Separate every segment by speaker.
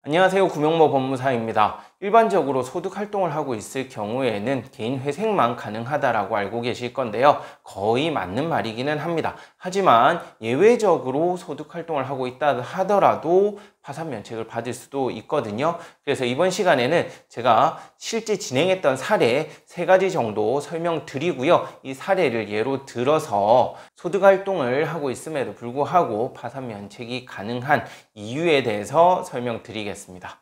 Speaker 1: 안녕하세요. 구명모 법무사입니다. 일반적으로 소득 활동을 하고 있을 경우에는 개인 회생만 가능하다라고 알고 계실 건데요. 거의 맞는 말이기는 합니다. 하지만 예외적으로 소득 활동을 하고 있다 하더라도 파산 면책을 받을 수도 있거든요. 그래서 이번 시간에는 제가 실제 진행했던 사례 3가지 정도 설명드리고요. 이 사례를 예로 들어서 소득 활동을 하고 있음에도 불구하고 파산 면책이 가능한 이유에 대해서 설명드리겠습니다.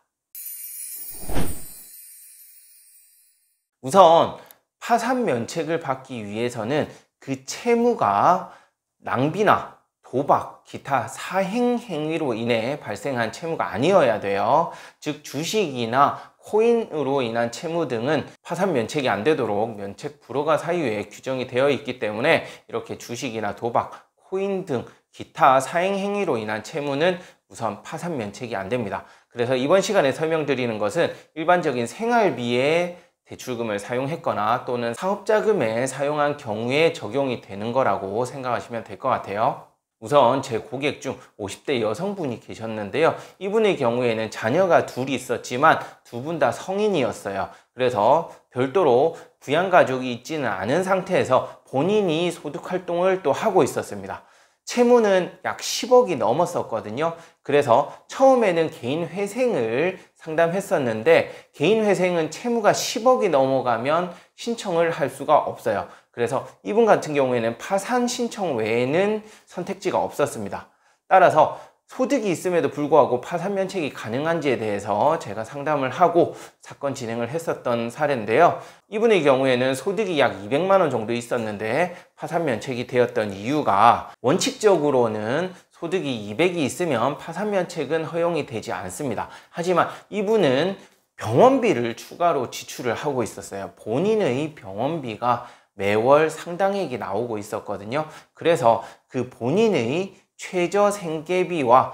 Speaker 1: 우선 파산 면책을 받기 위해서는 그 채무가 낭비나 도박, 기타 사행 행위로 인해 발생한 채무가 아니어야 돼요. 즉 주식이나 코인으로 인한 채무 등은 파산 면책이 안 되도록 면책 불허가 사유에 규정이 되어 있기 때문에 이렇게 주식이나 도박, 코인 등 기타 사행 행위로 인한 채무는 우선 파산 면책이 안 됩니다. 그래서 이번 시간에 설명드리는 것은 일반적인 생활비에 대출금을 사용했거나 또는 사업자금에 사용한 경우에 적용이 되는 거라고 생각하시면 될 것 같아요. 우선 제 고객 중 50대 여성분이 계셨는데요. 이분의 경우에는 자녀가 둘이 있었지만 두 분 다 성인이었어요. 그래서 별도로 부양가족이 있지는 않은 상태에서 본인이 소득활동을 또 하고 있었습니다. 채무는 약 10억이 넘었었거든요. 그래서 처음에는 개인 회생을 상담했었는데 개인 회생은 채무가 10억이 넘어가면 신청을 할 수가 없어요. 그래서 이분 같은 경우에는 파산 신청 외에는 선택지가 없었습니다. 따라서 소득이 있음에도 불구하고 파산 면책이 가능한지에 대해서 제가 상담을 하고 사건 진행을 했었던 사례인데요. 이분의 경우에는 소득이 약 200만 원 정도 있었는데 파산 면책이 되었던 이유가 원칙적으로는 소득이 200이 있으면 파산 면책은 허용이 되지 않습니다. 하지만 이분은 병원비를 추가로 지출을 하고 있었어요. 본인의 병원비가 매월 상당액이 나오고 있었거든요. 그래서 그 본인의 최저 생계비와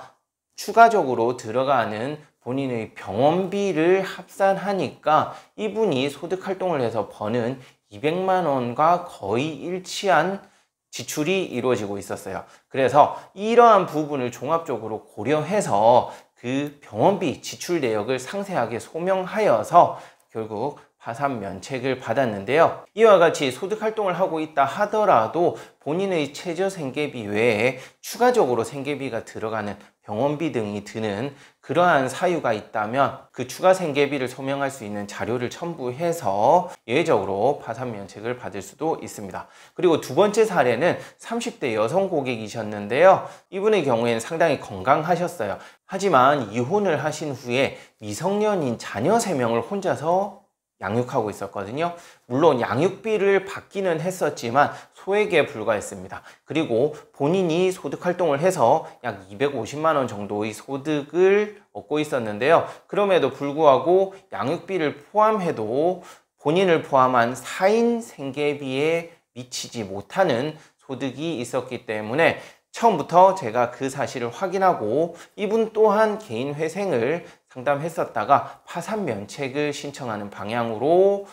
Speaker 1: 추가적으로 들어가는 본인의 병원비를 합산하니까 이분이 소득활동을 해서 버는 200만 원과 거의 일치한 지출이 이루어지고 있었어요. 그래서 이러한 부분을 종합적으로 고려해서 그 병원비 지출 내역을 상세하게 소명하여서 결국 파산 면책을 받았는데요. 이와 같이 소득활동을 하고 있다 하더라도 본인의 최저 생계비 외에 추가적으로 생계비가 들어가는 병원비 등이 드는 그러한 사유가 있다면 그 추가 생계비를 소명할 수 있는 자료를 첨부해서 예외적으로 파산 면책을 받을 수도 있습니다. 그리고 두 번째 사례는 30대 여성 고객이셨는데요. 이분의 경우에는 상당히 건강하셨어요. 하지만 이혼을 하신 후에 미성년인 자녀 3명을 혼자서 양육하고 있었거든요. 물론 양육비를 받기는 했었지만 소액에 불과했습니다. 그리고 본인이 소득활동을 해서 약 250만 원 정도의 소득을 얻고 있었는데요. 그럼에도 불구하고 양육비를 포함해도 본인을 포함한 4인 생계비에 미치지 못하는 소득이 있었기 때문에 처음부터 제가 그 사실을 확인하고 이분 또한 개인 회생을 상담했었다가 파산 면책을 신청하는 방향으로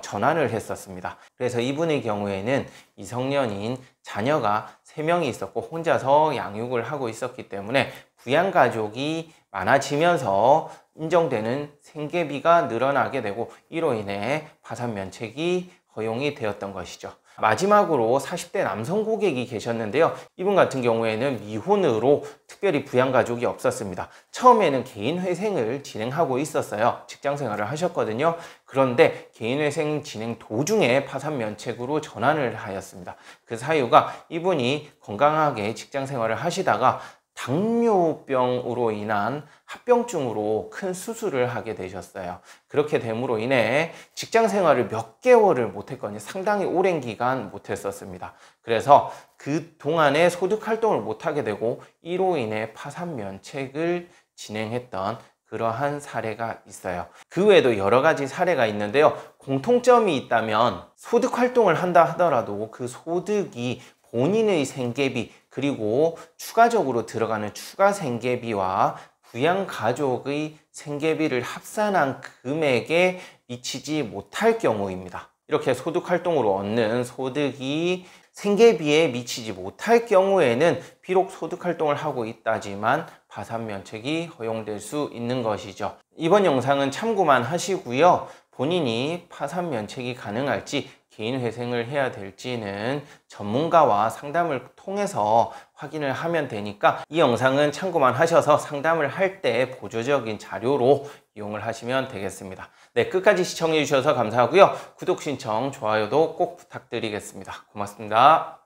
Speaker 1: 전환을 했었습니다. 그래서 이분의 경우에는 미성년인 자녀가 3명이 있었고 혼자서 양육을 하고 있었기 때문에 부양가족이 많아지면서 인정되는 생계비가 늘어나게 되고 이로 인해 파산 면책이 허용이 되었던 것이죠. 마지막으로 40대 남성 고객이 계셨는데요. 이분 같은 경우에는 미혼으로 특별히 부양가족이 없었습니다. 처음에는 개인 회생을 진행하고 있었어요. 직장 생활을 하셨거든요. 그런데 개인 회생 진행 도중에 파산 면책으로 전환을 하였습니다. 그 사유가 이분이 건강하게 직장 생활을 하시다가 당뇨병으로 인한 합병증으로 큰 수술을 하게 되셨어요. 그렇게 됨으로 인해 직장 생활을 몇 개월을 못했거든요. 상당히 오랜 기간 못했었습니다. 그래서 그 동안에 소득 활동을 못하게 되고 이로 인해 파산 면책을 진행했던 그러한 사례가 있어요. 그 외에도 여러 가지 사례가 있는데요. 공통점이 있다면 소득 활동을 한다 하더라도 그 소득이 본인의 생계비 그리고 추가적으로 들어가는 추가 생계비와 부양가족의 생계비를 합산한 금액에 미치지 못할 경우입니다. 이렇게 소득활동으로 얻는 소득이 생계비에 미치지 못할 경우에는 비록 소득활동을 하고 있다지만 파산 면책이 허용될 수 있는 것이죠. 이번 영상은 참고만 하시고요. 본인이 파산 면책이 가능할지 개인 회생을 해야 될지는 전문가와 상담을 통해서 확인을 하면 되니까 이 영상은 참고만 하셔서 상담을 할 때 보조적인 자료로 이용을 하시면 되겠습니다. 네, 끝까지 시청해 주셔서 감사하고요. 구독 신청, 좋아요도 꼭 부탁드리겠습니다. 고맙습니다.